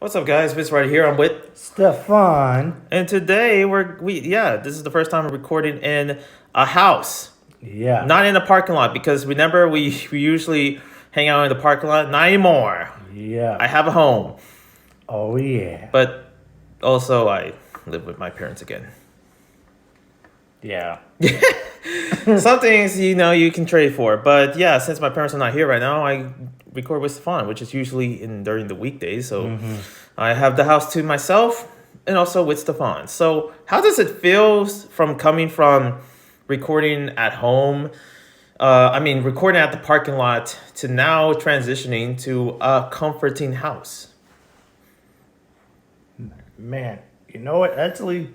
What's up, guys? Vince right here. I'm with, Stephon. and today this is the first time we're recording in a house, Yeah. not in a parking lot, because remember we usually hang out in the parking lot. Not anymore. I Yeah. have a home, Oh, yeah. but also I live with my parents again. Yeah. Some things you can trade for, but yeah, since my parents are not here right now, I record with Stephon, which is usually during the weekdays. So I have the house to myself and also with Stephon. So how does it feel from coming from recording at home? Recording at the parking lot to now transitioning to a comforting house. Man, you know what? Actually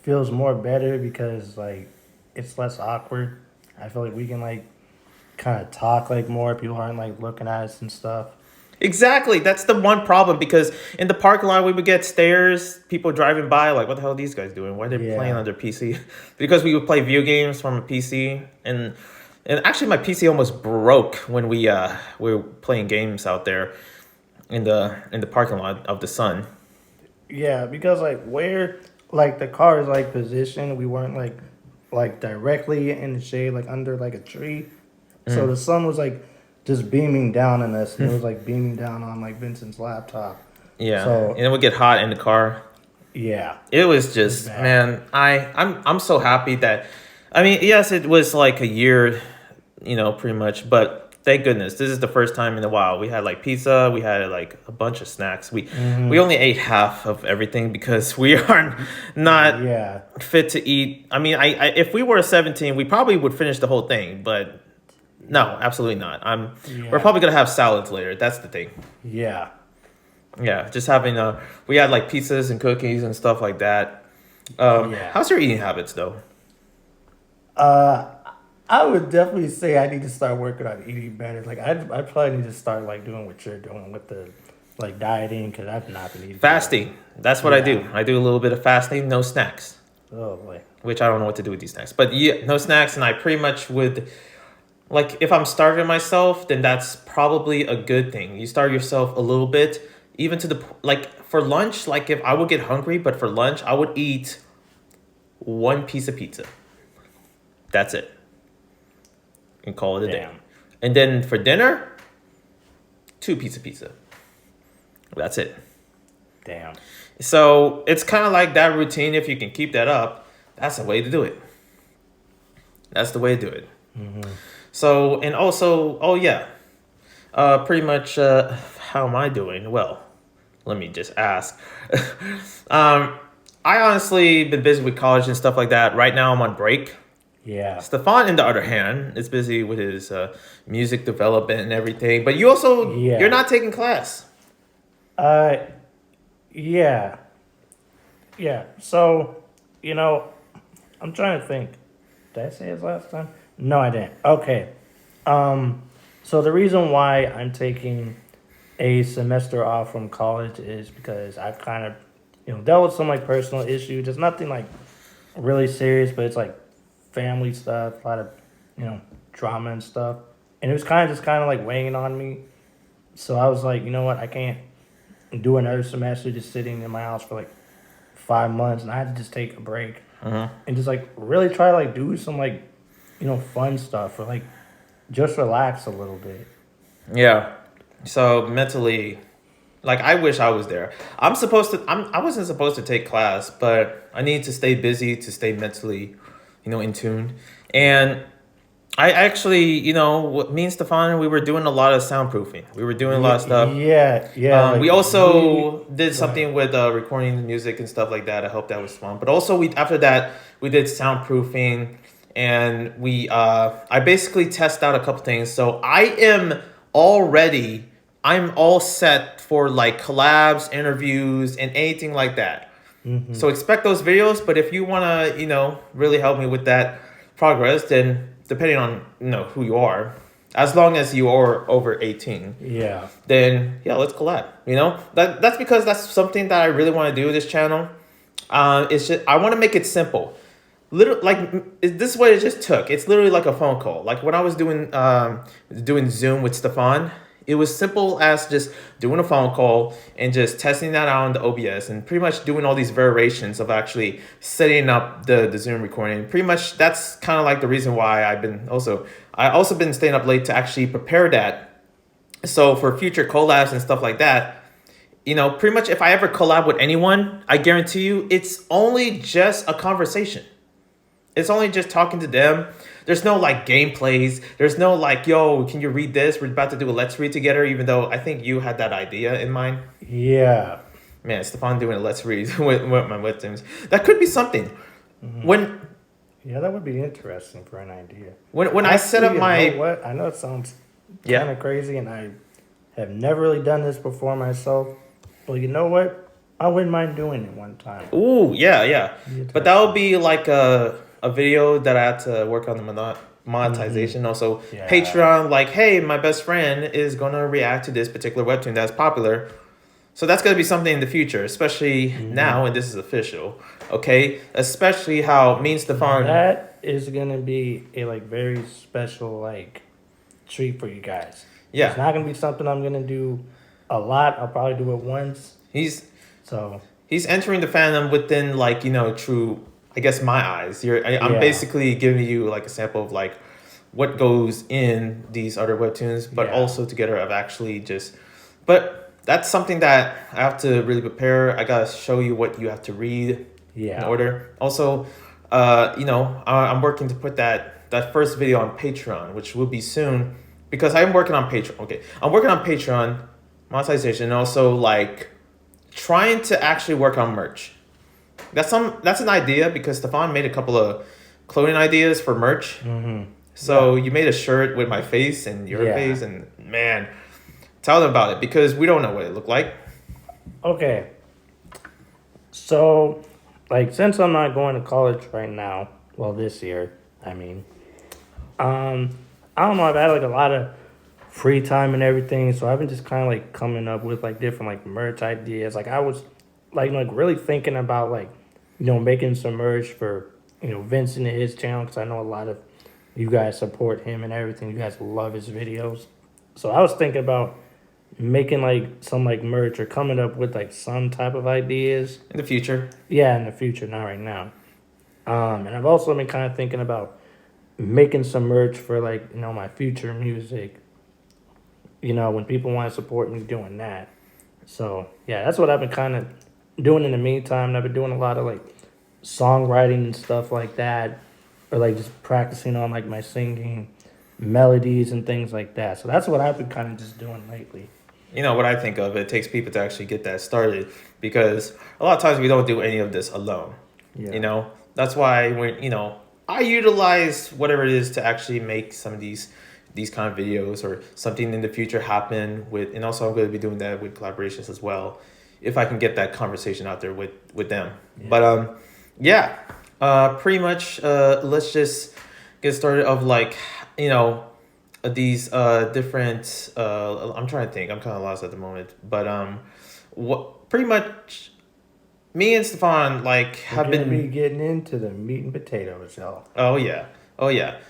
feels more better because, like, it's less awkward. I feel like we can, like, kind of talk, like, more. People aren't, like, looking at us and stuff. Exactly. That's the one problem, because in the parking lot we would get stares, people driving by like, what the hell are these guys doing? Why are they playing on their PC? Because we would play video games from a PC, and actually my PC almost broke when we were playing games out there in the parking lot of the Sun. Yeah, because, like, where, like, the car is, like, positioned, we weren't, like directly in the shade, like, under, like, a tree. So the sun was, like, just beaming down on us, and it was like beaming down on like Vincent's laptop. Yeah. So And it would get hot in the car. yeah, It was just, bad. man, I'm so happy that, yes, it was like a year, pretty much, but thank goodness this is the first time in a while. We had like pizza, we had like a bunch of snacks. We only ate half of everything because we are not yeah, fit to eat. I if we were 17, we probably would finish the whole thing, but no, absolutely not. Yeah. We're probably gonna have salads later. That's the thing. yeah. Yeah, just having we had like pizzas and cookies and stuff like that. Yeah. How's your eating habits though? I would definitely say I need to start working on eating better. Like I probably need to start like doing what you're doing with the like dieting because I've not been eating Fasting. That's what I do. Yeah. I do a little bit of fasting, no snacks, Oh boy. which I don't know what to do with these snacks. But yeah, no snacks, and I pretty much would, like, if I'm starving myself, then that's probably a good thing. You starve yourself a little bit, even to like for lunch. Like if I would get hungry, but for lunch I would eat one piece of pizza. That's it, and call it a day. Damn. And then for dinner, 2 pieces of pizza. That's it. Damn. So it's kind of like that routine. If you can keep that up, that's the way to do it. That's the way to do it. So, and also, oh yeah, pretty much, how am I doing? Well, let me just ask. I honestly been busy with college and stuff like that. Right now I'm on break. Yeah. Stephon, on the other hand, is busy with his music development and everything. But you also, Yeah. you're not taking class. Yeah. Yeah. So, I'm trying to think. Did I say his last time? No, I didn't. Okay. So the reason why I'm taking a semester off from college is because I've kind of, dealt with some like personal issues. It's nothing like really serious, but it's like family stuff, a lot of, drama and stuff. And it was kind of like weighing on me. So I was like, you know what? I can't do another semester just sitting in my house for like 5 months, and I had to just take a break and just like really try to like do some like fun stuff or like just relax a little bit. Yeah. So mentally, like, I wish I was there. I wasn't supposed to take class, but I need to stay busy to stay mentally, in tune. And I actually, what me and Stephon, we were doing a lot of soundproofing. We were doing a lot of stuff. Yeah. We also did something with recording the music and stuff like that. I hope that was fun. But also, after that we did soundproofing, and I basically test out a couple things. So I'm all set for like collabs, interviews, and anything like that. So expect those videos. But if you want to, really help me with that progress, then depending on, who you are, as long as you are over 18, Yeah. then yeah, let's collab. That's because that's something that I really want to do with this channel. It's just, I want to make it simple. This is what it just took. It's literally like a phone call. Like when I was doing Zoom with Stephon, It was simple as just doing a phone call and just testing that out on the OBS and pretty much doing all these variations of actually setting up the Zoom recording. Pretty much that's kind of like the reason why I also been staying up late to actually prepare that. So for future collabs and stuff like that, pretty much if I ever collab with anyone, I guarantee you it's only just a conversation. It's only just talking to them. There's no like gameplays. There's no like, yo, can you read this? We're about to do a let's read together, even though I think you had that idea in mind. Yeah. Man, Stephon doing a let's read with my victims. That could be something. When Yeah, that would be interesting for an idea. when I set up my You know what? I know it sounds kind of crazy, and I have never really done this before myself. But you know what? I wouldn't mind doing it one time. Ooh, yeah. But that would be like a video that I had to work on the monetization. Also, Patreon, like, hey, my best friend is going to react to this particular webtoon that's popular. So that's going to be something in the future, especially now, and this is official, okay? Especially how me and Stephon... That is going to be a, like, very special, like, treat for you guys. Yeah. It's not going to be something I'm going to do a lot. I'll probably do it once. He's entering the fandom within, like, true... I guess my eyes. I'm basically giving you like a sample of like what goes in these other webtoons, but also together I've actually but that's something that I have to really prepare. I gotta show you what you have to read in order. Also, I'm working to put that first video on Patreon, which will be soon because I'm working on Patreon. Okay, I'm working on Patreon monetization and also like trying to actually work on merch. That's an idea because Stephon made a couple of clothing ideas for merch. So you made a shirt with my face and your face, and man, tell them about it because we don't know what it looked like. Okay. So, like, since I'm not going to college right now, well, this year, I mean, I don't know. I've had like a lot of free time and everything, so I've been just kind of like coming up with like different like merch ideas. Like I was like really thinking about like, making some merch for, Vincent and his channel, because I know a lot of you guys support him and everything. You guys love his videos. So I was thinking about making like some like merch or coming up with like some type of ideas. In the future. Yeah, in the future, not right now. And I've also been kind of thinking about making some merch for like, my future music. When people want to support me doing that. So yeah, that's what I've been kind of doing in the meantime. And I've been doing a lot of like songwriting and stuff like that, or like just practicing on like my singing melodies and things like that. So that's what I've been kind of just doing lately. What I think of, it takes people to actually get that started because a lot of times we don't do any of this alone. That's why I utilize whatever it is to actually make some of these kind of videos or something in the future happen with, and also I'm going to be doing that with collaborations as well if I can get that conversation out there with them. But pretty much let's just get started of like these different I'm trying to think. I'm kind of lost at the moment, but what pretty much me and Stephon like have been getting into the meat and potatoes, y'all. Oh yeah.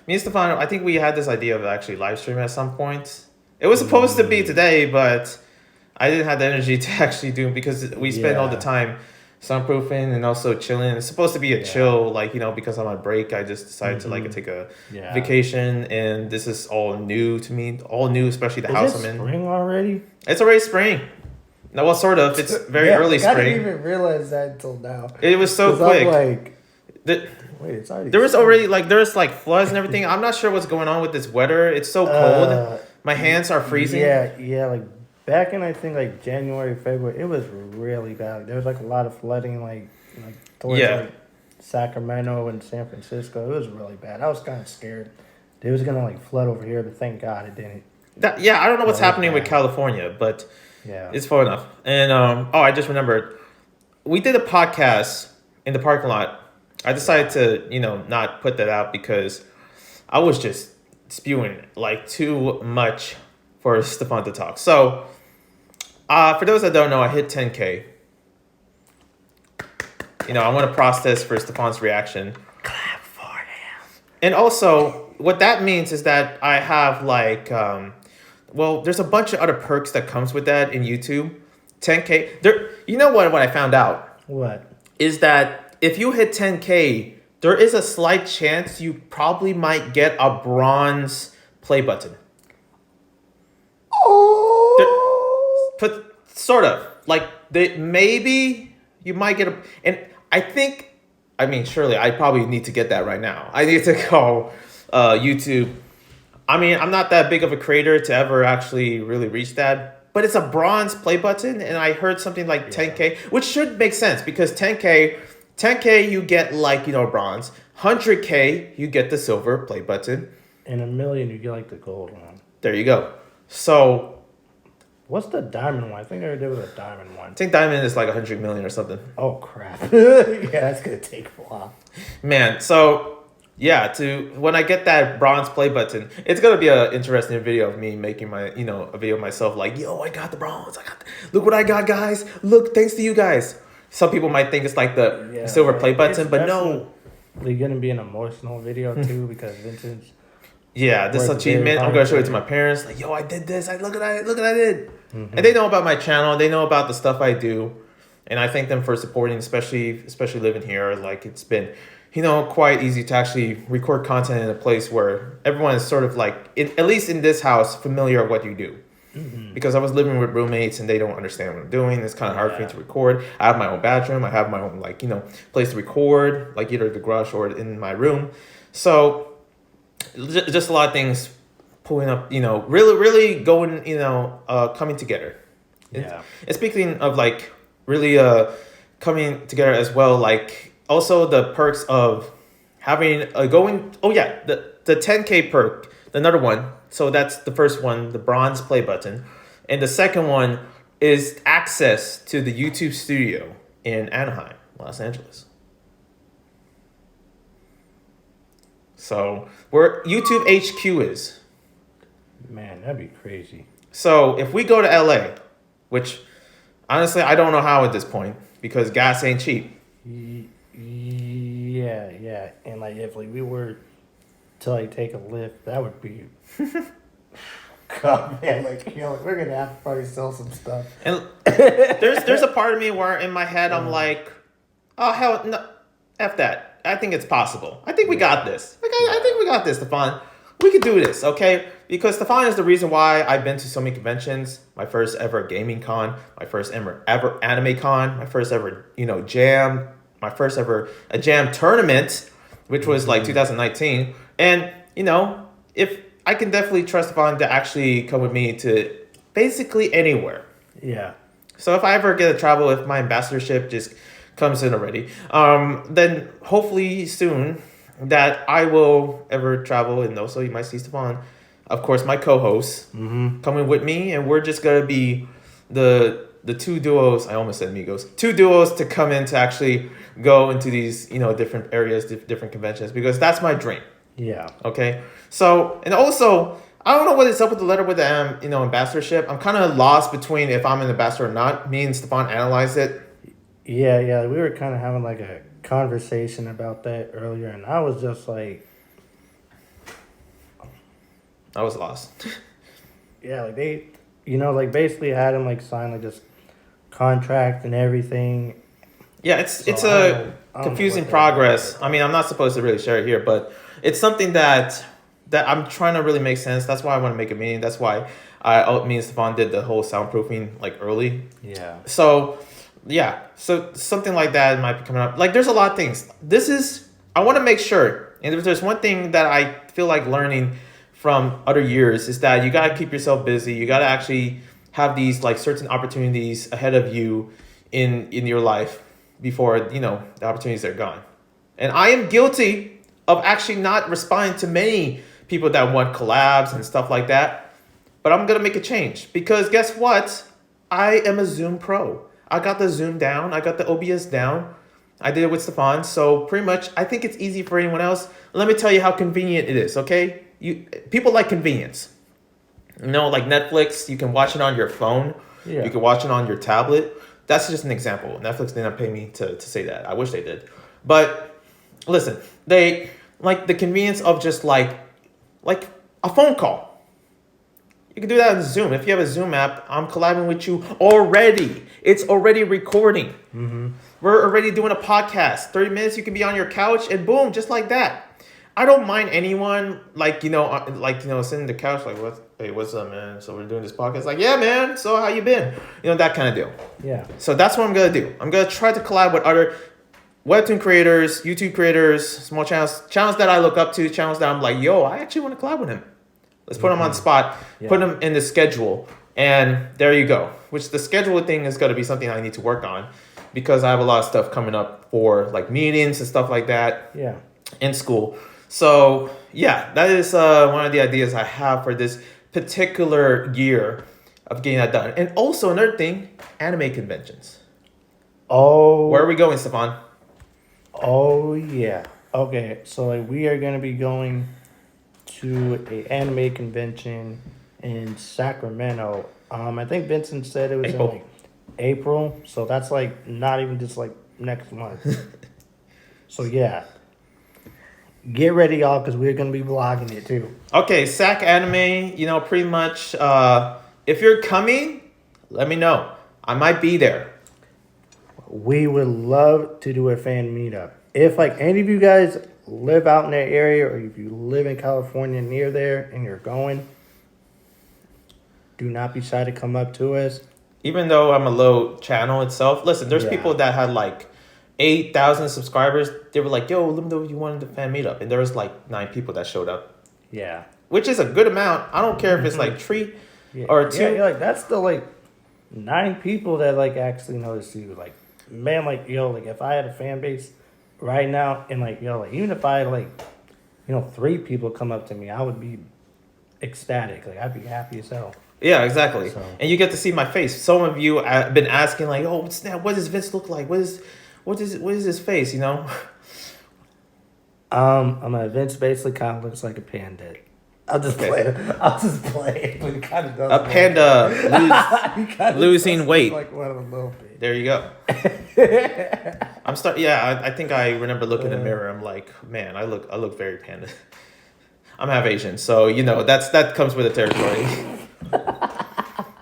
Me and Stephon, I think we had this idea of actually live streaming at some point. It was supposed to be today, but I didn't have the energy to actually do it because we spend all the time soundproofing and also chilling. It's supposed to be a chill, like, because I'm on break, I just decided to like take a vacation, and this is all new to me. All new, especially the house I'm in. Spring already? It's already spring. No, well, sort of. It's very early spring. I didn't even realize that until now. It was so quick. Wait, it's already there was already there's floods and everything. I'm not sure what's going on with this weather. It's so cold. My hands are freezing. Yeah, like back in I think like January, February, it was really bad. There was like a lot of flooding like towards like Sacramento and San Francisco. It was really bad. I was kind of scared. It was gonna flood over here, but thank God it didn't. I don't know what's happening with California, but it's far enough. And I just remembered we did a podcast in the parking lot. I decided to, not put that out because I was just spewing too much for Stephon to talk. So, for those that don't know, I hit 10K. I want to process for Stephon's reaction. Clap for him. And also, what that means is that I have well, there's a bunch of other perks that comes with that in YouTube. 10K. There, you know what I found out What? is that if you hit 10K, there is a slight chance you probably might get a bronze play button. There, Oh. but sort of like maybe you might get a, and I think, I mean, surely I probably need to get that right now. I need to go YouTube. I mean, I'm not that big of a creator to ever actually really reach that, but it's a bronze play button, and I heard something like 10K, which should make sense because 10K you get like, you know, bronze. 100K you get the silver play button. And 1,000,000 you get like the gold one. There you go. So What's the diamond one? I think I heard there was a diamond one. I think diamond is like 100 million or something. Oh crap! Yeah, that's gonna take a while. Man, so yeah, to when I get that bronze play button, it's gonna be an interesting video of me making my, you know, a video of myself like, yo, I got the bronze. Look what I got, guys. Look, thanks to you guys. Some people might think it's like the silver play button, but no. They're gonna be an emotional video too because Vincent's. Yeah, this Worked achievement, very I'm gonna hard show it for to it. my parents. Like, yo, I did this. Look at that. Look what I did. And they know about my channel. They know about the stuff I do, and I thank them for supporting, especially living here. Like, it's been, you know, quite easy to actually record content in a place where everyone is sort of like, at least in this house, familiar with what you do. Because I was living with roommates and they don't understand what I'm doing. It's kind of hard for me to record. I have my own bathroom. I have my own, like, you know, place to record, like either the garage or in my room. So just a lot of things pulling up, you know, really going, you know, coming together. Yeah. And speaking of like really coming together as well, like also the perks of having going, oh yeah, the 10K perk, another one. So that's the first one, the bronze play button. And the second one is access to the YouTube studio in Anaheim, Los Angeles. So where YouTube HQ is. Man, that'd be crazy. So if we go to LA, which honestly I don't know how at this point because gas ain't cheap. Yeah, and like if like we were to like take a lift, that would be. God, man, like you know, like, we're gonna have to probably sell some stuff. And there's a part of me where in my head I'm like, oh hell no, F that. I think it's possible. I think we got this. Like I think we got this, Stephon. We could do this, okay? Because Stephon is the reason why I've been to so many conventions. My first ever gaming con, my first ever anime con, my first ever, you know, jam, my first ever a jam tournament, which was like 2019. And, you know, if I can definitely trust Stephon to actually come with me to basically anywhere. Yeah. So if I ever get to travel, if my ambassadorship just comes in already, then hopefully soon that I will ever travel, and also you might see Stephon, of course, my co-host, coming with me, and we're just gonna be the two duos. I almost said amigos. Two duos to come in to actually go into these, you know, different areas, different conventions, because that's my dream. Yeah. Okay. So, and also, I don't know what is up with the letter with the you know, ambassadorship. I'm kind of lost between if I'm an ambassador or not. Me and Stephon analyzed it. Yeah. We were kind of having like a conversation about that earlier, and I was just like, I was lost. yeah, like they, you know, like basically had him like sign like this contract and everything. Yeah, it's So it's I a don't know confusing what progress. they're- I mean, I'm not supposed to really share it here, but it's something that I'm trying to really make sense. That's why I want to make a meeting. That's why me and Stephon did the whole soundproofing like early. Yeah. So yeah, so something like that might be coming up. Like, there's a lot of things. I want to make sure, and if there's one thing that I feel like learning from other years is that you got to keep yourself busy. You got to actually have these like certain opportunities ahead of you in your life before, you know, the opportunities are gone. And I am guilty of actually not responding to many people that want collabs and stuff like that. But I'm going to make a change because guess what? I am a Zoom pro. I got the Zoom down. I got the OBS down. I did it with Stephon. So pretty much, I think it's easy for anyone else. Let me tell you how convenient it is, okay? People like convenience. You know, like Netflix, you can watch it on your phone. Yeah. You can watch it on your tablet. That's just an example. Netflix did not pay me to say that. I wish they did. But listen, they like the convenience of just like a phone call. You can do that on Zoom. If you have a Zoom app, I'm collabing with you already. It's already recording. We're already doing a podcast. 30 minutes, you can be on your couch and boom, just like that. I don't mind anyone sitting on the couch like, what's up, man? So we're doing this podcast. Like, yeah, man. So how you been? That kind of deal. Yeah. So that's what I'm gonna do. I'm gonna try to collab with other webtoon creators, YouTube creators, small channels that I look up to, channels that I'm like, yo, I actually want to collab with him. Let's put him on the spot, put him in the schedule, and there you go. Which the schedule thing is gonna be something I need to work on because I have a lot of stuff coming up for like meetings and stuff like that. Yeah. In school. So yeah, that is one of the ideas I have for this particular year of getting that done. And also another thing, anime conventions. Oh. Where are we going, Stephon? Oh yeah. Okay, so like we are gonna be going to a anime convention in Sacramento. I think Vincent said it was April. in like April, so that's like not even just like next month. So yeah. Get ready, y'all, because we're gonna be vlogging it too. Okay, Sac Anime, pretty much if you're coming, let me know. I might be there. We would love to do a fan meetup. If like any of you guys live out in that area or if you live in California near there and you're going, do not be shy to come up to us. Even though I'm a low channel itself, listen, there's Yeah. people that had like 8,000 subscribers. They were like, yo, let me know if you wanted the fan meetup. And there was like 9 people that showed up. Yeah. Which is a good amount. I don't care if it's like 3 or 2. Yeah, you're like that's still like 9 people that like actually notice you. Like, man, like like if I had a fan base right now and like like even if I had like 3 people come up to me, I would be ecstatic. Like I'd be happy as hell. Yeah, exactly. So. And you get to see my face. Some of you have been asking like, oh, what's that? What does Vince look like? What is his face? Vince basically kind of looks like a panda. I'll just play it, but it kind of does. A panda losing weight. Like one of a little bit. There you go. I think I remember looking in the mirror. I'm like, man, I look very panda. I'm half Asian, so that comes with the territory.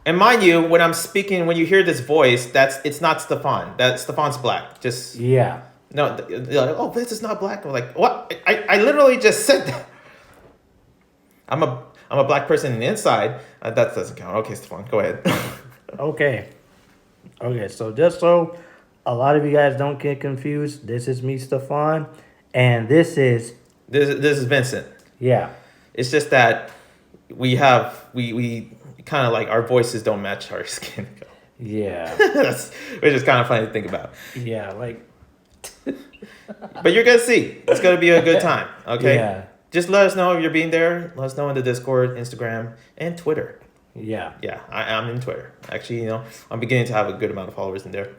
And mind you, when I'm speaking, when you hear this voice, it's not Stephon. Stephon's black. Just Yeah. no. They're like, oh, Vince is not black. I'm like, what? I literally just said that. I'm a black person on the inside. That doesn't count. Okay, Stephon, go ahead. Okay. So just so a lot of you guys don't get confused, this is me, Stephon, and this is This is Vincent. Yeah. It's just that we kind of like our voices don't match our skin. Yeah. Which is kind of funny to think about. Yeah, like. But you're gonna see. It's gonna be a good time. Okay. Yeah. Just let us know if you're being there. Let us know in the Discord, Instagram, and Twitter. Yeah. Yeah, I'm in Twitter. Actually, I'm beginning to have a good amount of followers in there.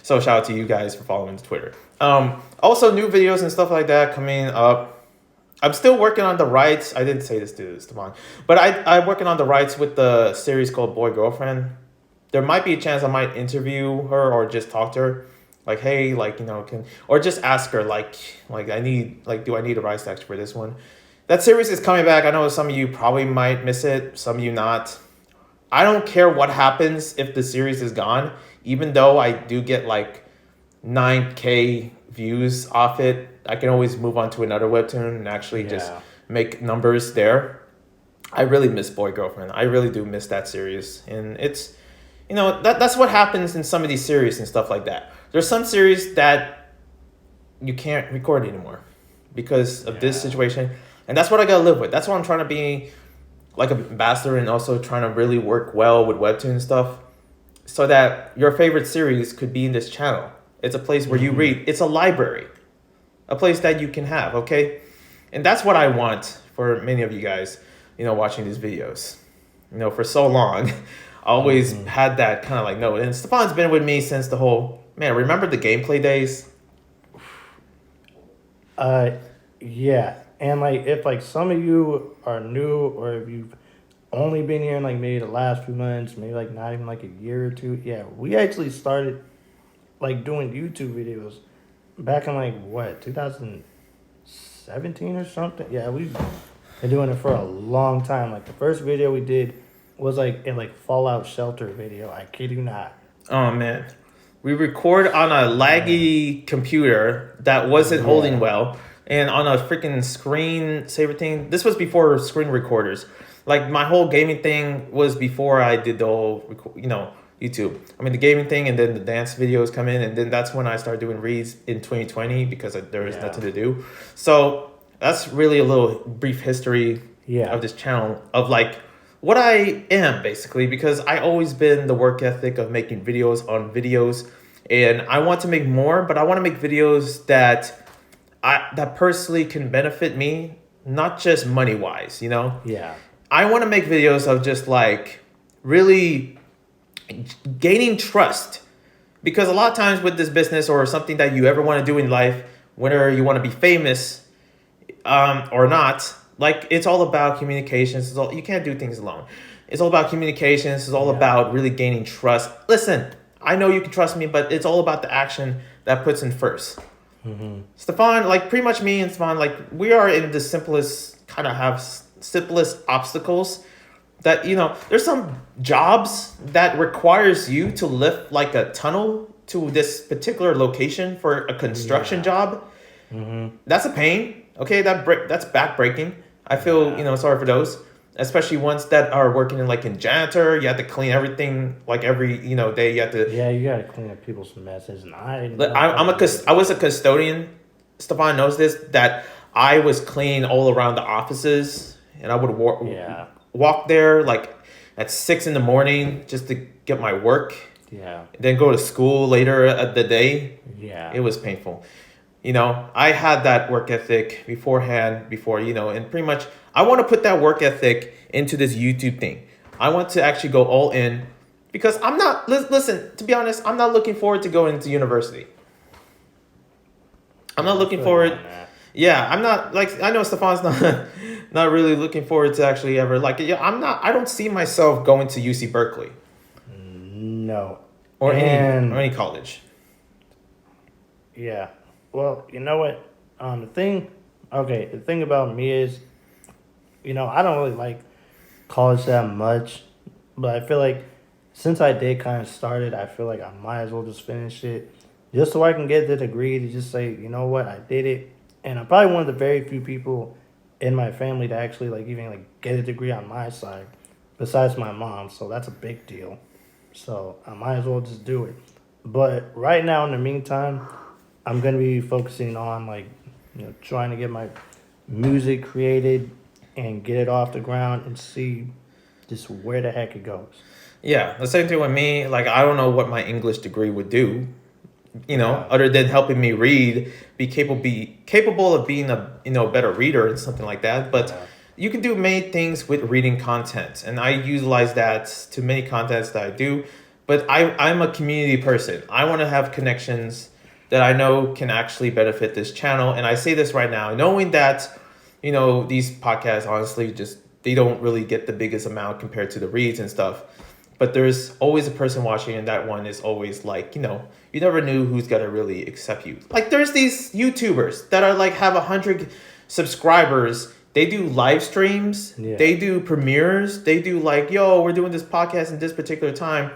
So shout out to you guys for following Twitter. Also new videos and stuff like that coming up. I'm still working on the rights. I didn't say this to Stephon, but I'm working on the rights with the series called Boy Girlfriend. There might be a chance I might interview her or just talk to her. Like, hey, or just ask her, do I need a rights action for this one? That series is coming back. I know some of you probably might miss it, some of you not. I don't care what happens if the series is gone, even though I do get 9K views off it. I can always move on to another webtoon and actually just make numbers there. I really miss Boy Girlfriend. I really do miss that series. And it's, that's what happens in some of these series and stuff like that. There's some series that you can't record anymore because of this situation. And that's what I got to live with. That's why I'm trying to be like an ambassador and also trying to really work well with webtoon and stuff so that your favorite series could be in this channel. It's a place where you read. It's a library. A place that you can have, okay? And that's what I want for many of you guys, watching these videos. For so long, I always had that kind of no. And Stephon's been with me since the whole, remember the gameplay days? Yeah. And if some of you are new or if you've only been here in maybe the last few months, maybe not even a year or two, we actually started doing YouTube videos back in 2017 or something. Yeah, we've been doing it for a long time. The first video we did was like in like Fallout Shelter video. I kid you not. Oh man, we record on a laggy computer that wasn't holding well, and on a freaking screen saver thing. This was before screen recorders. Like my whole gaming thing was before I did the whole, YouTube. I mean the gaming thing, and then the dance videos come in, and then that's when I started doing reads in 2020 because there was nothing to do. So that's really a little brief history of this channel of like what I am basically, because I always been the work ethic of making videos on videos, and I want to make more, but I want to make videos that personally can benefit me, not just money wise, Yeah. I want to make videos of just like really gaining trust, because a lot of times with this business or something that you ever want to do in life, whether you want to be famous or not, like it's all about communications. You can't do things alone. It's all about communications. It's all about really gaining trust. Listen, I know you can trust me, but it's all about the action that puts in first. Stephon, like pretty much me and Stephon, like we are in the simplest obstacles that, there's some jobs that requires you to lift like a tunnel to this particular location for a construction job. That's a pain. Okay, that's backbreaking. I feel sorry for those, especially ones that are working in janitor. You have to clean everything like every day. You have to. Yeah, you gotta clean up people's messes, and I was a custodian. Stephon knows this, that I was cleaning all around the offices, and I would walk there like at 6 a.m. just to get my work. Yeah. Then go to school later at the day. Yeah. It was painful. I had that work ethic before, and pretty much I want to put that work ethic into this YouTube thing. I want to actually go all in, because I'm not, listen, to be honest, I'm not looking forward to going into university. I'm not looking forward. Yeah, I'm not, like, I know Stephon's not really looking forward to actually ever, I don't see myself going to UC Berkeley. No. Or any college. Yeah. Well, you know what? The thing about me is, I don't really like college that much, but I feel like since I did kind of start it, I feel like I might as well just finish it, just so I can get the degree to just say, you know what, I did it. And I'm probably one of the very few people in my family to actually even get a degree on my side, besides my mom. So that's a big deal. So I might as well just do it. But right now, in the meantime, I'm going to be focusing on trying to get my music created and get it off the ground and see just where the heck it goes. Yeah, the same thing with me. Like, I don't know what my English degree would do, other than helping me read, be capable of being a better reader and something like that. But you can do many things with reading content, and I utilize that to many contents that I do. But I'm a community person. I want to have connections that I know can actually benefit this channel. And I say this right now, knowing that, these podcasts, honestly, they don't really get the biggest amount compared to the reads and stuff. But there's always a person watching, and that one is always you never knew who's going to really accept you. Like, there's these YouTubers that are have 100 subscribers. They do live streams. Yeah. They do premieres. They do we're doing this podcast in this particular time.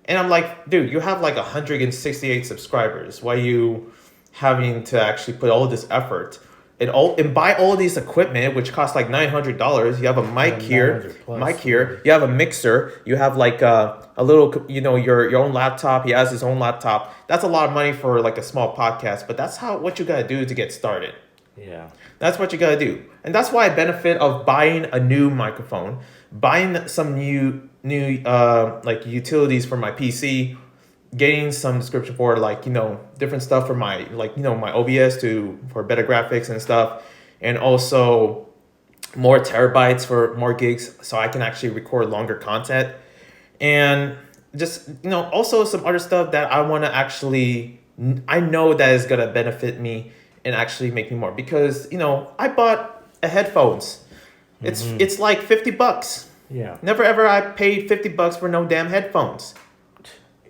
And I'm like, dude, you have 168 subscribers. Why are you having to actually put all this effort and buy all these equipment, which costs $900? You have a mic here, You have a mixer. You have a little, your own laptop. He has his own laptop. That's a lot of money for a small podcast, but that's what you gotta do to get started. Yeah, that's what you gotta do, and that's why I benefit of buying a new microphone, buying some new utilities for my PC, getting some description for different stuff for my my OBS for better graphics and stuff, and also more terabytes for more gigs so I can actually record longer content, and just also some other stuff that I want to actually, I know that is gonna benefit me and actually make me more, because I bought headphones. It's $50. Yeah. Never ever I paid $50 for no damn headphones.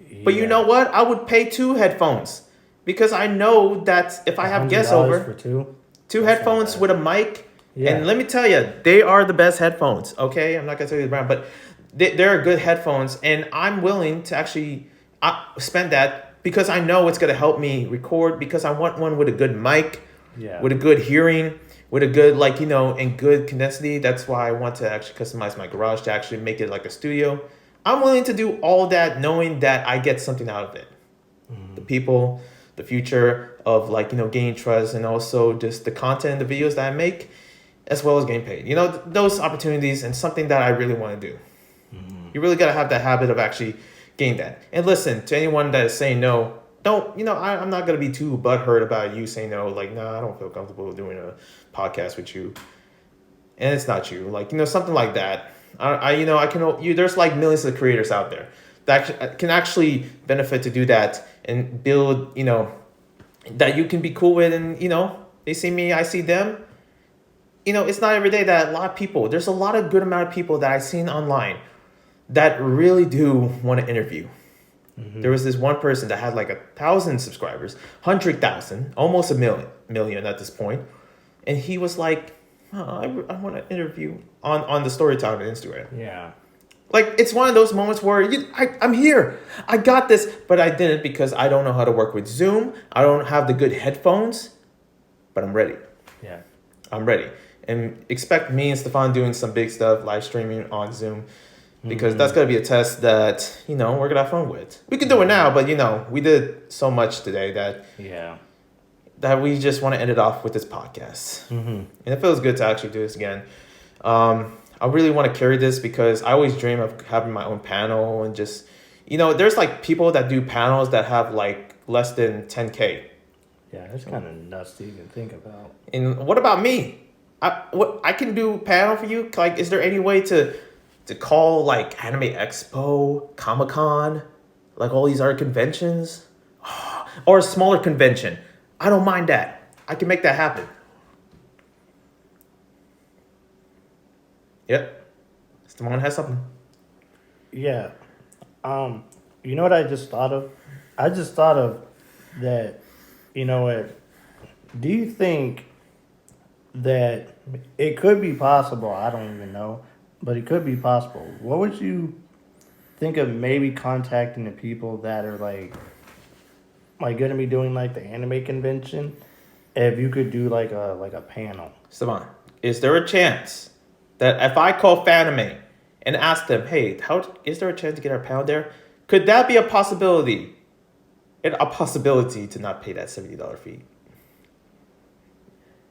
Yeah. But you know what? I would pay 2 headphones, because I know that if I have guests over, for two headphones with a mic, and let me tell you, they are the best headphones. Okay, I'm not gonna tell you the brand, but they're good headphones, and I'm willing to actually spend that because I know it's gonna help me record. Because I want one with a good mic, Yeah. with a good hearing, with a good and good condensity. That's why I want to actually customize my garage to actually make it like a studio. I'm willing to do all that, knowing that I get something out of it. The people, the future of gaining trust, and also just the content, the videos that I make, as well as getting paid. Those opportunities, and something that I really want to do. You really got to have that habit of actually getting that. And listen, to anyone that is saying no, don't, I'm not going to be too butthurt about you saying no. Like, no, I don't feel comfortable doing a podcast with you. And it's not you. Something like that. I can, there's millions of creators out there that can actually benefit to do that and build, that you can be cool with. And, they see me, I see them. It's not every day that there's a lot of good amount of people that I've seen online that really do want to interview. There was this one person that had 1,000 subscribers, 100,000, almost a million at this point. And he was like, I want to interview on the story time on Instagram. Yeah. It's one of those moments where I'm here. I got this, but I didn't because I don't know how to work with Zoom. I don't have the good headphones, but I'm ready. Yeah. I'm ready. And expect me and Stephon doing some big stuff, live streaming on Zoom, because that's going to be a test that, we're going to have fun with. We can do it now, but, we did so much today that we just want to end it off with this podcast. And it feels good to actually do this again. I really want to carry this because I always dream of having my own panel and just, there's people that do panels that have less than 10K. Yeah, that's kind of nuts to even think about. And what about me? I can do panel for you. Is there any way to call Anime Expo, Comic-Con, all these art conventions, or a smaller convention? I don't mind that. I can make that happen. Yep. Stephon has something. Yeah. You know what I just thought of? I just thought of that, do you think that it could be possible? I don't even know, but it could be possible. What would you think of maybe contacting the people that are going to be doing the anime convention? If you could do a panel. Stephon, is there a chance that if I call Fanime and ask them, hey, is there a chance to get our panel there? Could that be a possibility? A possibility to not pay that $70 fee?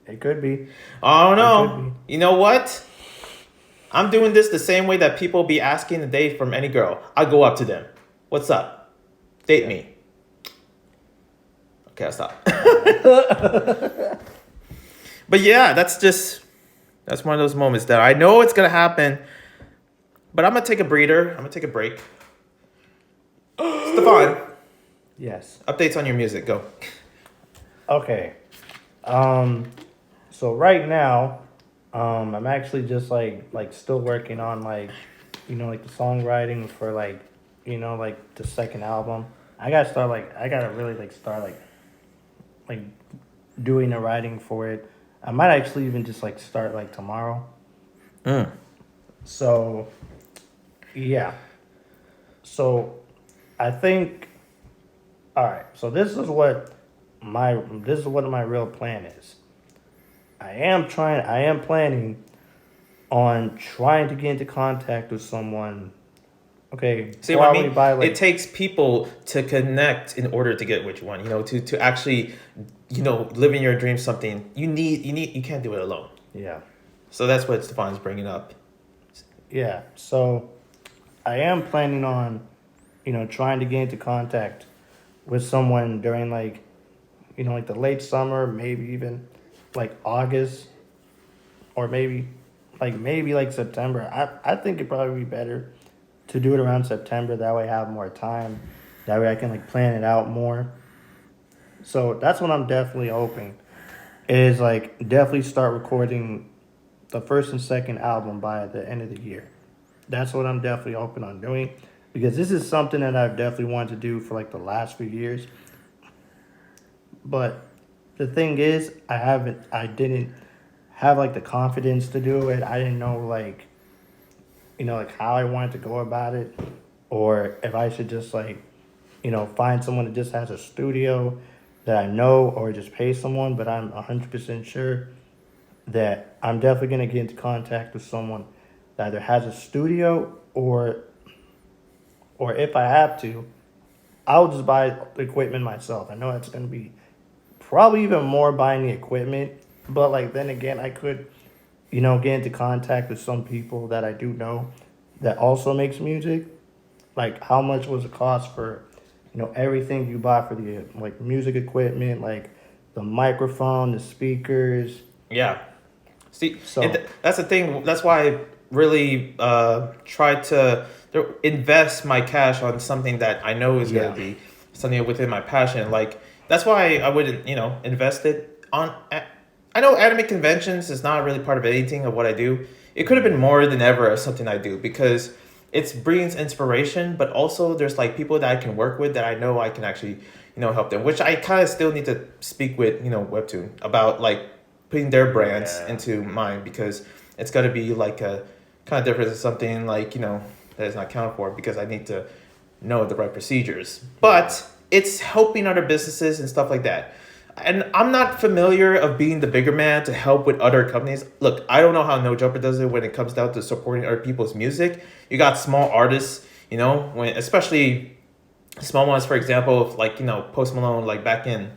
It could be. I don't know. You know what? I'm doing this the same way that people be asking a date from any girl. I go up to them. What's up? Date me. Okay, I'll stop. But yeah, that's one of those moments that I know it's going to happen. But I'm going to take a breather. I'm going to take a break. Stephon. Yes. Updates on your music. Go. Okay. So right now, I'm actually just still working on the songwriting for the second album. I gotta start I gotta really start doing the writing for it. I might actually even just start tomorrow. So yeah. So I think, all right. So this is what my real plan is. I am planning on trying to get into contact with someone. Okay. See what I mean? It takes people to connect in order to get what you want. To actually, living your dream something. You can't do it alone. Yeah. So that's what Stephon's bringing up. Yeah. So I am planning on, trying to get into contact with someone during the late summer, maybe even August, or maybe September. I think it'd probably be better to do it around September. That way I have more time. That way I can plan it out more. So that's what I'm definitely hoping is definitely start recording the first and second album by the end of the year. That's what I'm definitely hoping on doing, because this is something that I've definitely wanted to do for the last few years. But the thing is, I didn't have the confidence to do it. I didn't know like how I wanted to go about it, or if I should just like, find someone that just has a studio that I know, or just pay someone. But I'm 100% sure that I'm definitely gonna get into contact with someone that either has a studio, or if I have to, I'll just buy the equipment myself. I know that's gonna be probably even more buying the equipment, but like then again, I could, get into contact with some people that I do know that also makes music. Like how much was the cost for, everything you buy for the like music equipment, like the microphone, the speakers. Yeah. See, So that's the thing. That's why I really try to invest my cash on something that I know is going yeah, to be something within my passion. Like that's why I wouldn't, invest it on. I know anime conventions is not really part of anything of what I do. It could have been more than ever of something I do because it's brings inspiration, but also there's like people that I can work with that I know I can actually, help them. Which I kind of still need to speak with, Webtoon about like putting their brands yeah, into mine because it's got to be like a kind of different than something like that is not accounted for because I need to know the right procedures. But it's helping other businesses and stuff like that. And I'm not familiar of being the bigger man to help with other companies. Look, I don't know how No Jumper does it when it comes down to supporting other people's music. You got small artists, when especially small ones, for example, like Post Malone, like back in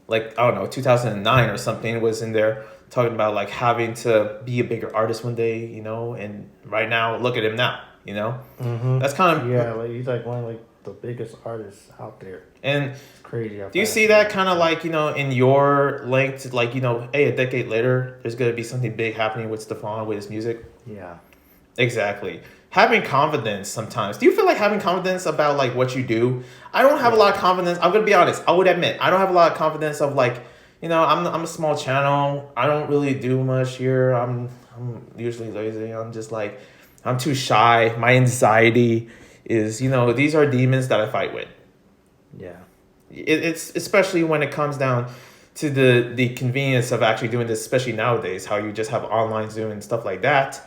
like I don't know 2009 or something was in there talking about like having to be a bigger artist one day, and right now look at him now, that's kind yeah. of Like he's like one of like the biggest artists out there. and It's crazy how do you fast see he that moves. kind of like in your length like hey, a decade later there's gonna be something big happening with Stephon with his music. Yeah, Exactly. Having confidence sometimes. Do you feel like having confidence about like what you do? I don't have a lot of yeah, confidence. I'm gonna be honest. I would admit I don't have a lot of confidence of like, I'm a small channel. I don't really do much here. I'm usually lazy. I'm just like I'm too shy. My anxiety is these are demons that I fight with. yeah, It's especially when it comes down to the convenience of actually doing this, especially nowadays, how you just have online Zoom and stuff like that.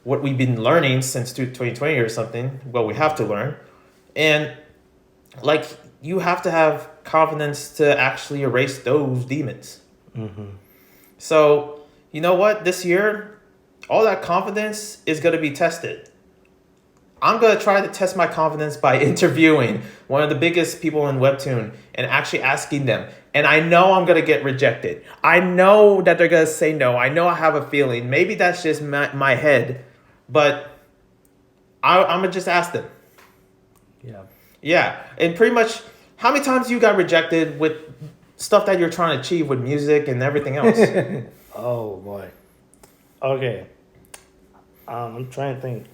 What we've been learning since 2020 or something, well, we have to learn. And like, you have to have confidence to actually erase those demons. So, you know what? This year, all that confidence is going to be tested. I'm going to try to test my confidence by interviewing one of the biggest people in Webtoon and actually asking them. And I know I'm going to get rejected. I know that they're going to say no. I know I have a feeling. Maybe that's just my head. But I'm going to just ask them. yeah. Yeah. And pretty much, how many times you got rejected with stuff that you're trying to achieve with music and everything else? Oh boy. Okay. I'm trying to think.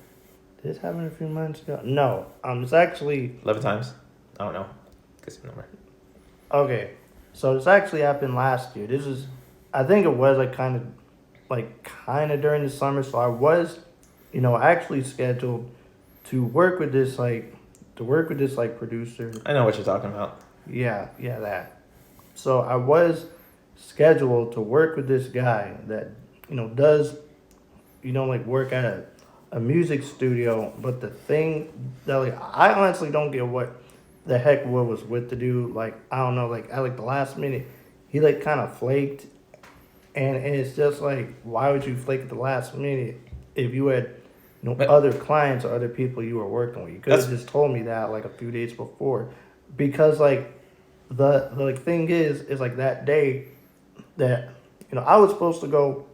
Did this happen a few months ago? No. It's actually 11 times? I don't know. Guess the number. okay. So this actually happened last year. I think it was like kind of during the summer. So I was, actually scheduled to work with this producer. I know what you're talking about. Yeah, that. So I was scheduled to work with this guy that does like work at a music studio. But the thing that like I honestly don't get what the heck what was with the dude. Like I don't know. Like at like the last minute, he like kind of flaked, and it's just like why would you flake at the last minute if you had But other clients or other people you were working with? You could have that's just told me that like a few days before, because like the like thing is like that day that I was supposed to go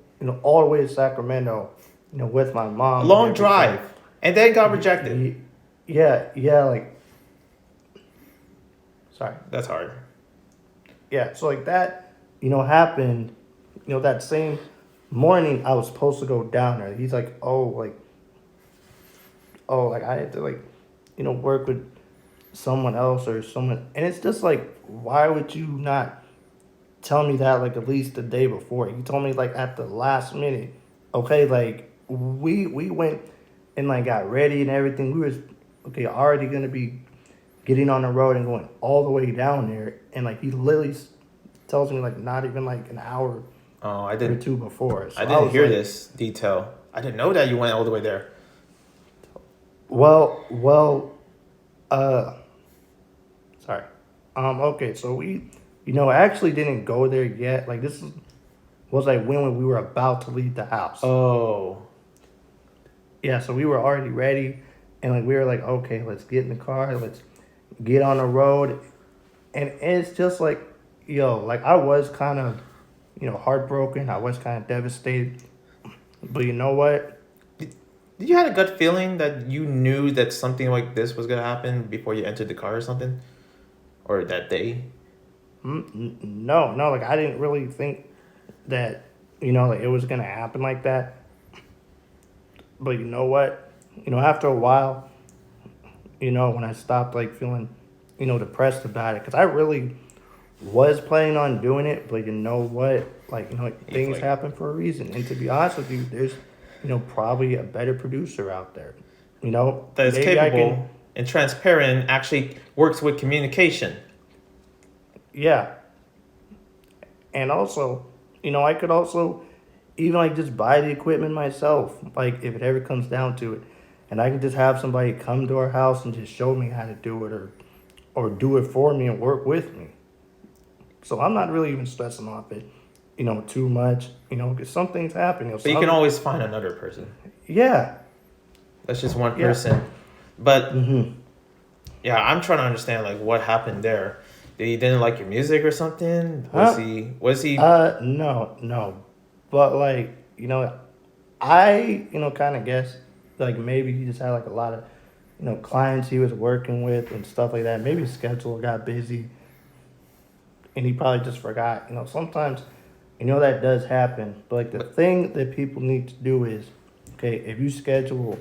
all the way to Sacramento with my a mom and long everything. drive. And then got rejected. Yeah, like sorry. That's hard. Yeah, so like that happened that same morning I was supposed to go down there. He's like, like I had to like work with someone else or someone, and it's just like why would you not tell me that like at least the day before? You told me like at the last minute. Okay, like we went and like got ready and everything. We was already gonna be getting on the road and going all the way down there, and like he literally tells me like not even like an hour Oh, I or didn't two before. So I didn't was hear like, this detail. I didn't know that you went all the way there. Well, uh, sorry. Okay, so I actually didn't go there yet. Like was like when we were about to leave the house. Oh, Yeah, so we were already ready, and like we were like, okay, let's get in the car, let's get on the road, and it's just like, like I was kind of, heartbroken. I was kind of devastated, but you know what? did you had a gut feeling that you knew that something like this was gonna happen before you entered the car or something, or that day? No, no, like I didn't really think that, like it was gonna happen like that. But you know what? After a while, when I stopped like feeling, depressed about it, because I really was planning on doing it, but you know what? Like, like It's things like happen for a reason. And to be honest with you, there's, probably a better producer out there. that is Maybe I can, capable and transparent, and actually works with communication. yeah. And also, I could also even like just buy the equipment myself, like if it ever comes down to it. And I can just have somebody come to our house and just show me how to do it or do it for me and work with me. So I'm not really even stressing off it, too much, because some things happen. But you can always find another person. Yeah, That's just one yeah. person. But Mm-hmm. yeah, I'm trying to understand like what happened there. He didn't like your music or something? Was Huh? he? Was he? No, no. But like, I, kind of guess like maybe he just had like a lot of, clients he was working with and stuff like that. Maybe his schedule got busy and he probably just forgot. Sometimes, that does happen. But like the But thing that people need to do is, okay, if you schedule,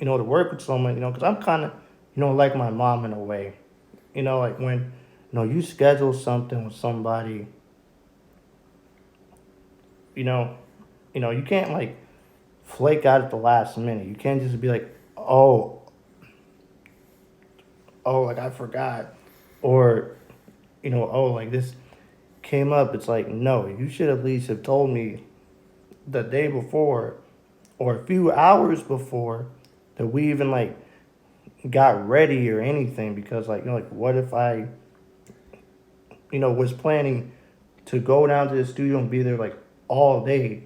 to work with someone, because I'm kind of, like my mom in a way. Like when, you schedule something with somebody, you know, you can't like flake out at the last minute. You can't just be like, oh, like I forgot, or oh, like this came up. It's like, no, you should at least have told me the day before or a few hours before that we even like got ready or anything. Because like, like what if I, was planning to go down to the studio and be there like all day,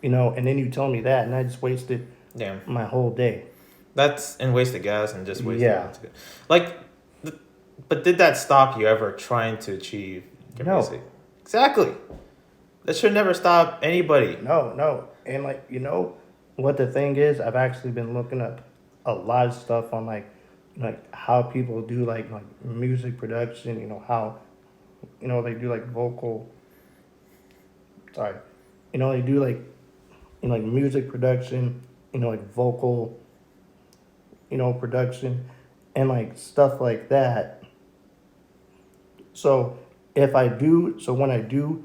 and then you tell me that, and I just wasted damn, my whole day. that's and waste of gas and just waste of Yeah. gas. Like, th- but did that stop you ever trying to achieve your No. music? Exactly. That should never stop anybody. No, no. And like, what the thing is, I've actually been looking up a lot of stuff on like how people do like music production, how they do like vocal sorry. They do like like music production, like vocal, production and like stuff like that. So when I do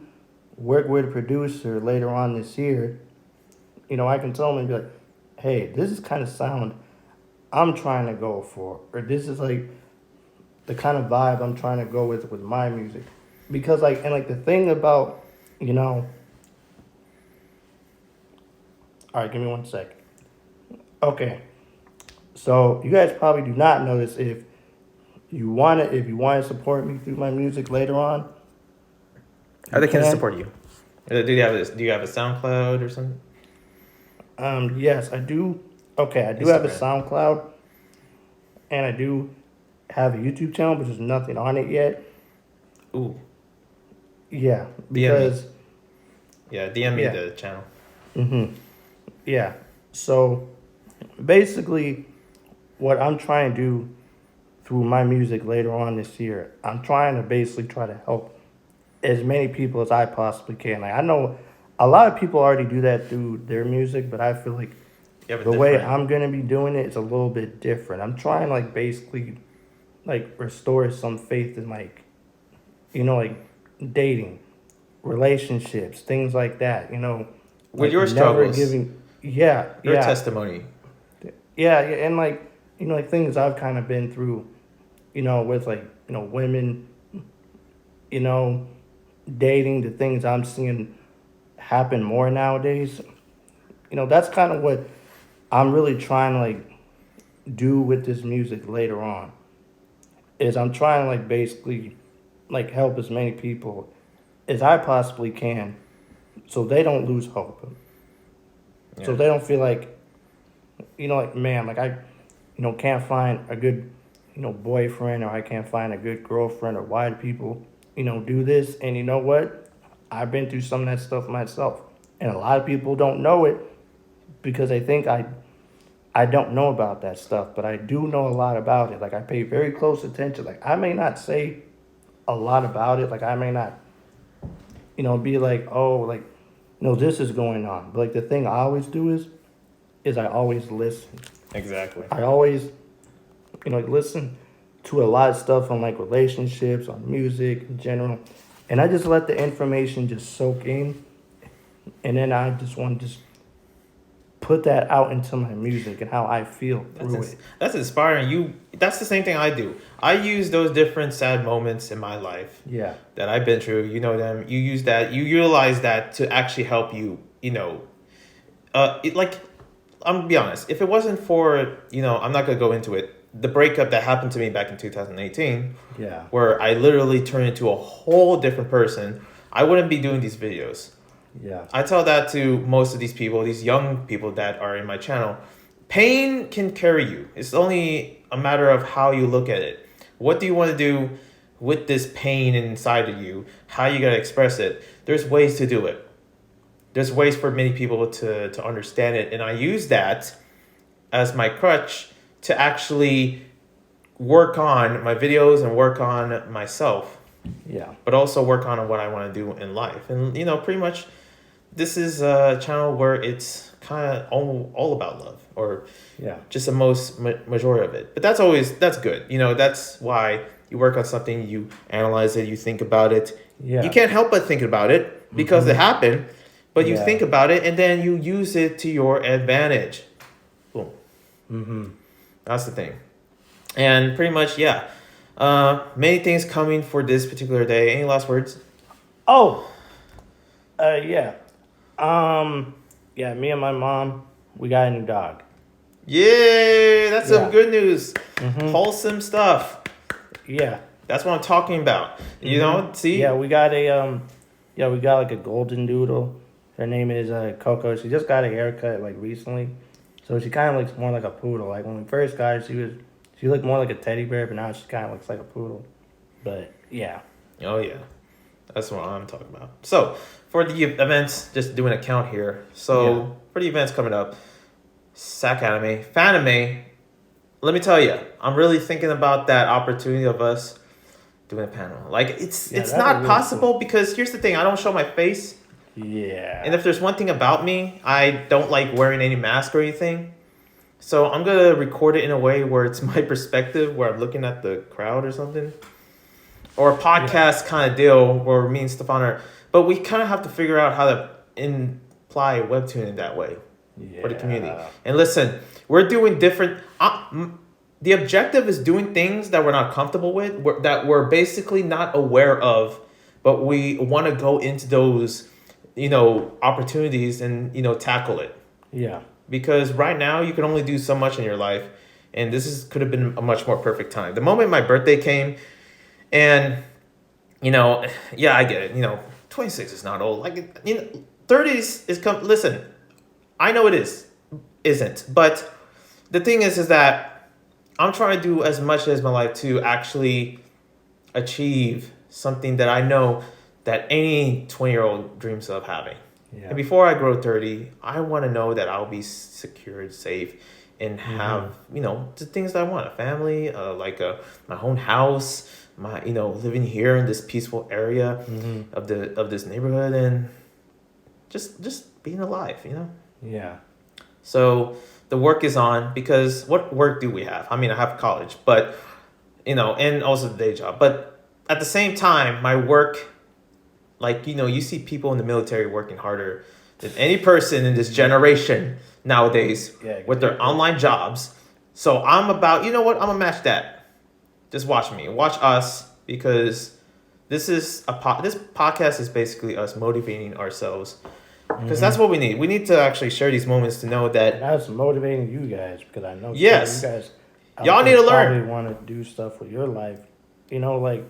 work with a producer later on this year, I can tell them and be like, hey, this is kind of sound I'm trying to go for, or this is like the kind of vibe I'm trying to go with my music, because like and like the thing about, you know, all right, give me 1 second. Okay, so you guys probably do not know this. If you want to support me through my music later on, How you they can can. support you? Do you have this? Do you have a SoundCloud or something? Yes, I do. Okay, I do have a Instagram. SoundCloud, and I do have a YouTube channel, but there's nothing on it yet. Ooh, Yeah, DM me. because Yeah, DM me yeah, the channel. yeah. So basically, what I'm trying to do through my music later on this year, I'm trying to basically try to help as many people as I possibly can. Like I know a lot of people already do that through their music, but I feel like You have a the way different. I'm gonna be doing it is a little bit different. I'm trying like basically like restore some faith in like like dating, relationships, things like that. With Like your never struggles, giving. Yeah, your yeah, testimony. yeah, and like like things I've kind of been through. With like women. You know, dating, the things I'm seeing happen more nowadays. That's kind of what I'm really trying to like do with this music later on is I'm trying to like basically like help as many people as I possibly can so they don't lose hope. So Yeah. they don't feel like, like, man, like I, can't find a good, boyfriend, or I can't find a good girlfriend, or why do people, do this? And you know what? I've been through some of that stuff myself. And a lot of people don't know it because they think I don't know about that stuff, but I do know a lot about it. Like I pay very close attention. Like I may not say a lot about it. Like I may not, be like, oh, like, no, this is going on. But like the thing I always do is I always listen. Exactly. I always, like listen to a lot of stuff on like relationships, on music in general, and I just let the information just soak in, and then I just want to just put that out into my music and how I feel through it. That's inspiring. That's the same thing I do. I use those different sad moments in my life Yeah. that I've been through. You know them. You use that. You utilize that to actually help you. Like I'm gonna be honest. If it wasn't for I'm not gonna go into it. The breakup that happened to me back in 2018, Yeah. where I literally turned into a whole different person, I wouldn't be doing these videos. Yeah. I tell that to most of these people, these young people that are in my channel. Pain can carry you. It's only a matter of how you look at it. What do you want to do with this pain inside of you? How you gotta express it? There's ways to do it. There's ways for many people to understand it. And I use that as my crutch to actually work on my videos and work on myself. Yeah. But also work on what I want to do in life. And, pretty much this is a channel where it's kind of all about love, or Yeah. just the majority of it. But that's good. That's why you work on something, you analyze it, you think about it. Yeah. You can't help but think about it because it happened, but you Yeah. think about it and then you use it to your advantage. Boom. Mm-hmm. That's the thing. And pretty much, yeah. Many things coming for this particular day. Any last words? Oh. Yeah. Yeah, me and my mom, we got a new dog. Yay! That's some Yeah. good news. Mm-hmm. Wholesome stuff. Yeah. That's what I'm talking about. See? Yeah, we got we got like a golden doodle. Her name is Coco. She just got a haircut like recently, so she kind of looks more like a poodle. Like when we first got her, she looked more like a teddy bear, but now she kind of looks like a poodle. But yeah. Oh, yeah. That's what I'm talking about. So, for the events, just doing a count here. So, for the events coming up, SAC Anime, Fanime, let me tell you, I'm really thinking about that opportunity of us doing a panel. Like, it's not really possible cool. because here's the thing, I don't show my face. Yeah. And if there's one thing about me, I don't like wearing any mask or anything. So, I'm going to record it in a way where it's my perspective, where I'm looking at the crowd or something. Or a podcast kind of deal where me and Stephon are, but we kind of have to figure out how to imply webtoon in that way for the community. And listen, we're doing different. The objective is doing things that we're not comfortable with, that we're basically not aware of, but we want to go into those, opportunities and tackle it. Yeah. Because right now you can only do so much in your life, and could have been a much more perfect time. The moment my birthday came. And, yeah, I get it. 26 is not old. Like, 30s is listen, I know it isn't. But the thing is that I'm trying to do as much as my life to actually achieve something that I know that any 20-year-old dreams of having. Yeah. And before I grow 30, I want to know that I'll be secured, safe, and have, the things that I want. A family, my own house, my living here in this peaceful area of this neighborhood, and just being alive. Yeah. So the work is on, because what work do we have? I mean, I have college, but and also the day job. But at the same time, my work, you see people in the military working harder than any person in this generation nowadays with their online jobs. So I'm about, I'm gonna match that. Just watch me, watch us, because this podcast is basically us motivating ourselves, because that's what we need. We need to actually share these moments to know And that that's motivating you guys because I know yes, you guys out y'all need there to probably learn. want to do stuff with your life. You know, like,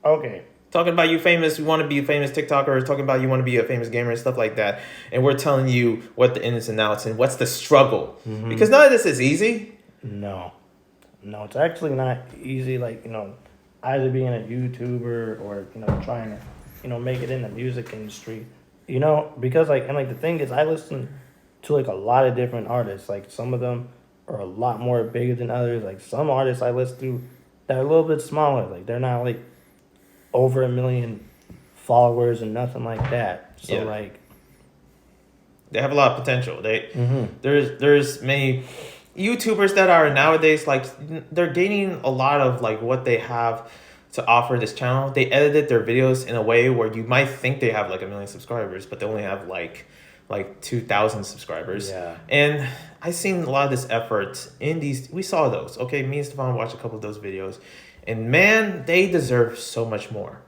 okay, Talking about you famous, you want to be a famous TikToker, talking about you want to be a famous gamer and stuff like that, and we're telling you what the ins and outs and what's the struggle, because none of this is easy. no, it's actually not easy. Like, either being a YouTuber or trying to make it in the music industry. Because the thing is, I listen to like a lot of different artists. Like some of them are a lot more bigger than others. Like some artists I listen to that are a little bit smaller. Like they're not like over 1 million followers and nothing like that. So Yeah. like They have a lot of potential. There's many YouTubers that are nowadays like they're gaining a lot of like what they have to offer this channel. They edited their videos in a way where you might think they have like 1 million subscribers, but they only have like 2,000 subscribers. Yeah. And I seen a lot of this effort in these. We saw those. Okay, me and Stephon watched a couple of those videos, and man, they deserve so much more.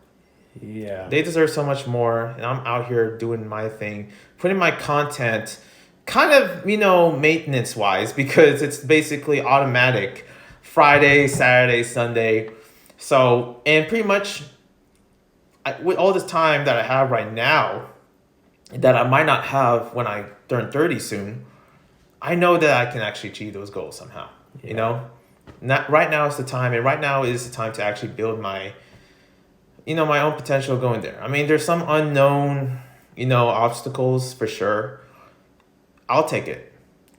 yeah. They deserve so much more, and I'm out here doing my thing, putting my content kind of, maintenance wise, because it's basically automatic Friday, Saturday, Sunday. So, and pretty much with all this time that I have right now, that I might not have when I turn 30 soon, I know that I can actually achieve those goals somehow. Yeah. Not right now is the time, and right now is the time to actually build my my own potential going there. I mean, there's some unknown, obstacles for sure. I'll take it.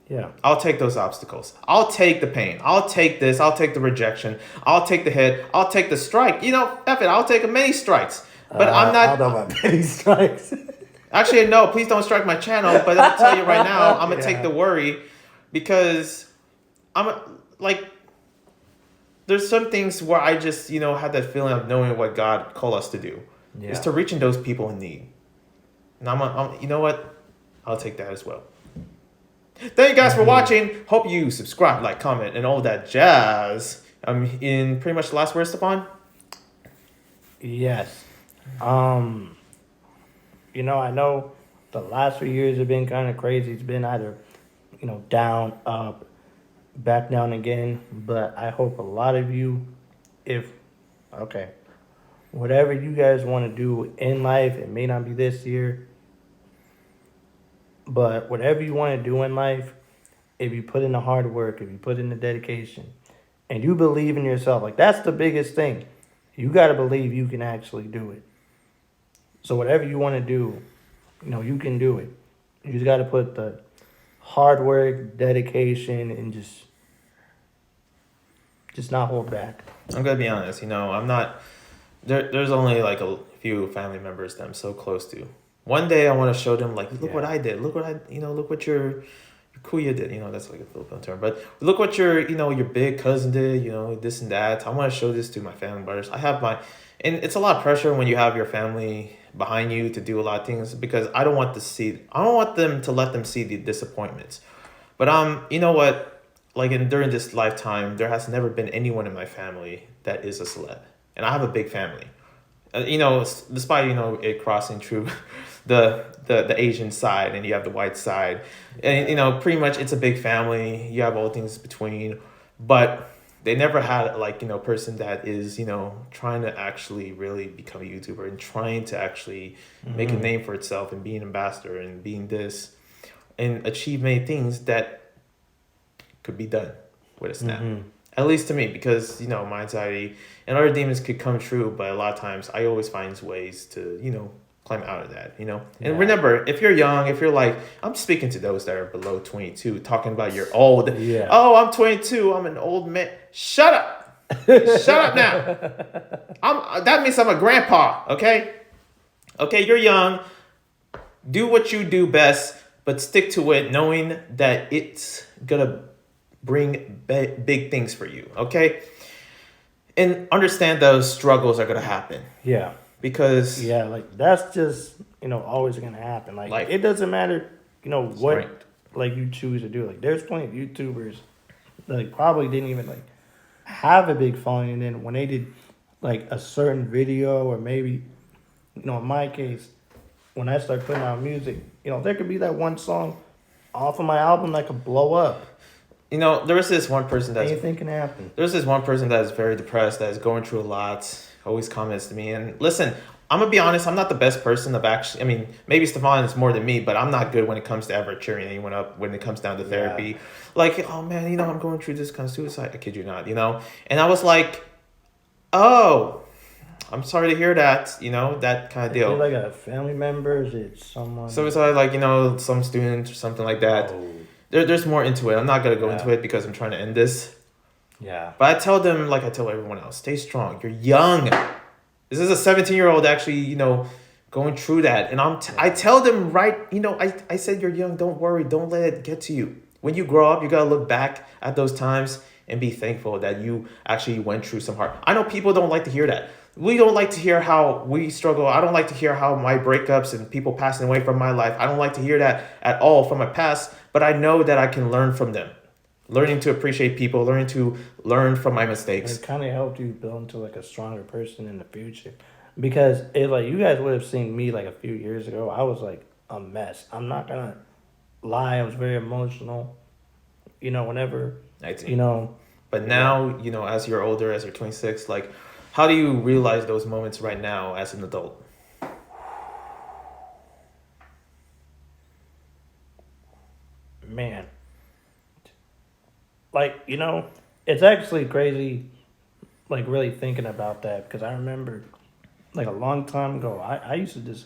Yeah. I'll take those obstacles. I'll take the pain. I'll take this. I'll take the rejection. I'll take the hit. I'll take the strike. F it. I'll take many strikes. But I'm not. I don't know about many strikes. Actually, no, please don't strike my channel. But I'm going to tell you right now, I'm going to take the worry because there's some things where I just, have that feeling of knowing what God called us to do. Yeah. Is to reaching those people in need. And I'm you know what? I'll take that as well. Thank you guys for watching. Hope you subscribe, like, comment, and all that jazz. I'm in pretty much the last word, Stephon. Yes. I know the last few years have been kind of crazy. It's been either, down, up, back down again. But I hope a lot of you, whatever you guys want to do in life, it may not be this year, but whatever you want to do in life, if you put in the hard work, if you put in the dedication, and you believe in yourself, like that's the biggest thing. You got to believe you can actually do it. So whatever you want to do, you can do it. You just got to put the hard work, dedication, and just not hold back. I'm going to be honest. I'm not... There's only like a few family members that I'm so close to. One day I want to show them, like, look what I did. Look what look what your kuya did. That's like a Filipino term. But look what your big cousin did, this and that. I want to show this to my family brothers. And it's a lot of pressure when you have your family behind you to do a lot of things, because I don't want them to let them see the disappointments. But you know what? Like during this lifetime, there has never been anyone in my family that is a celeb. And I have a big family. Despite, it crossing through the Asian side and you have the white side. And, pretty much it's a big family. You have all things between. But they never had, a person that is, trying to actually really become a YouTuber and trying to actually make a name for itself and be an ambassador and being this and achieve many things that could be done with a snap. At least to me, because, my anxiety and other demons could come true, but a lot of times I always find ways to, climb out of that, And remember, if you're young, if you're like, I'm speaking to those that are below 22, talking about you're old. Yeah. Oh, I'm 22, I'm an old man. Shut up. Shut up now. That means I'm a grandpa, okay? Okay, you're young. Do what you do best, but stick to it, knowing that it's gonna bring big things for you, okay? And understand those struggles are gonna happen. Yeah. Because that's just always gonna happen. Like it doesn't matter, what strength. You choose to do. Like there's plenty of YouTubers that probably didn't even have a big following, and then when they did a certain video, or maybe in my case, when I start putting out music, there could be that one song off of my album that could blow up. There was this one person that's Anything can happen. there's this one person that is very depressed, that is going through a lot, always comments to me. And listen, I'm gonna be honest, I'm not the best person of actually, I mean, maybe Stephon is more than me, but I'm not good when it comes to ever cheering anyone up when it comes down to therapy. Yeah. Like, oh man, I'm going through this kind of suicide. I kid you not, And I was like, oh, I'm sorry to hear that, that kind of deal. Is it like a family member? Is it someone? So it's like, some student or something like that. Oh, There's more into it. I'm not gonna go into it because I'm trying to end this. yeah. But I tell them, like I tell everyone else, stay strong. You're young. This is a 17-year-old actually, going through that. And I tell them, right, I said you're young. Don't worry. Don't let it get to you. When you grow up, you got to look back at those times and be thankful that you actually went through some hard. I know people don't like to hear that. We don't like to hear how we struggle. I don't like to hear how my breakups and people passing away from my life. I don't like to hear that at all from my past. But I know that I can learn from them. Learning to appreciate people, learn from my mistakes. It kind of helped you build into like a stronger person in the future, because you guys would have seen me like a few years ago. I was like a mess. I'm not gonna lie. I was very emotional. Whenever But now, as you're older, as you're 26, like, how do you realize those moments right now as an adult? Man, it's actually crazy, like really thinking about that, because I remember like a long time ago, I used to just,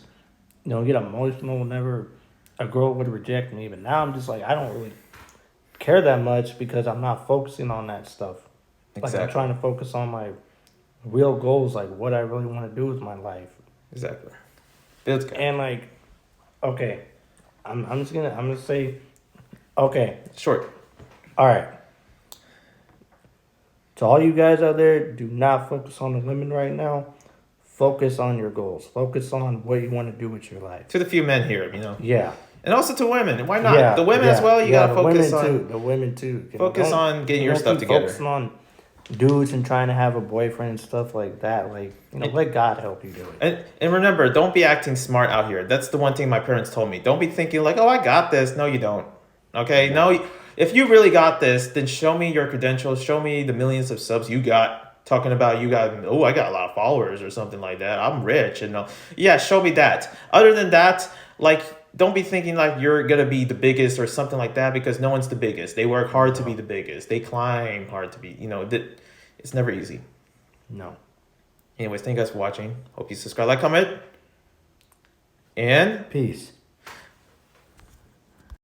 get emotional whenever a girl would reject me. But now I'm just like, I don't really care that much because I'm not focusing on that stuff. Exactly. Like I'm trying to focus on my real goals, like what I really want to do with my life. Exactly. Feels good. And okay, I'm gonna say, okay, Short. all right. To all you guys out there, do not focus on the women right now. Focus on your goals. Focus on what you want to do with your life. To the few men here, Yeah. And also to women. Why not? Yeah, The women as well, you gotta focus on. The women too. Focus on getting your don't stuff keep together. Focusing on dudes and trying to have a boyfriend and stuff like that. Let God help you do it. And remember, don't be acting smart out here. That's the one thing my parents told me. Don't be thinking like, oh, I got this. No, you don't. Okay? No, if you really got this, then show me your credentials. Show me the millions of subs you got. Talking about I got a lot of followers or something like that. I'm rich. And yeah, show me that. Other than that, don't be thinking like you're going to be the biggest or something like that, because no one's the biggest. They work hard to be the biggest. They climb hard to be, it's never easy. No. Anyways, thank you guys for watching. Hope you subscribe, like, comment, and Peace.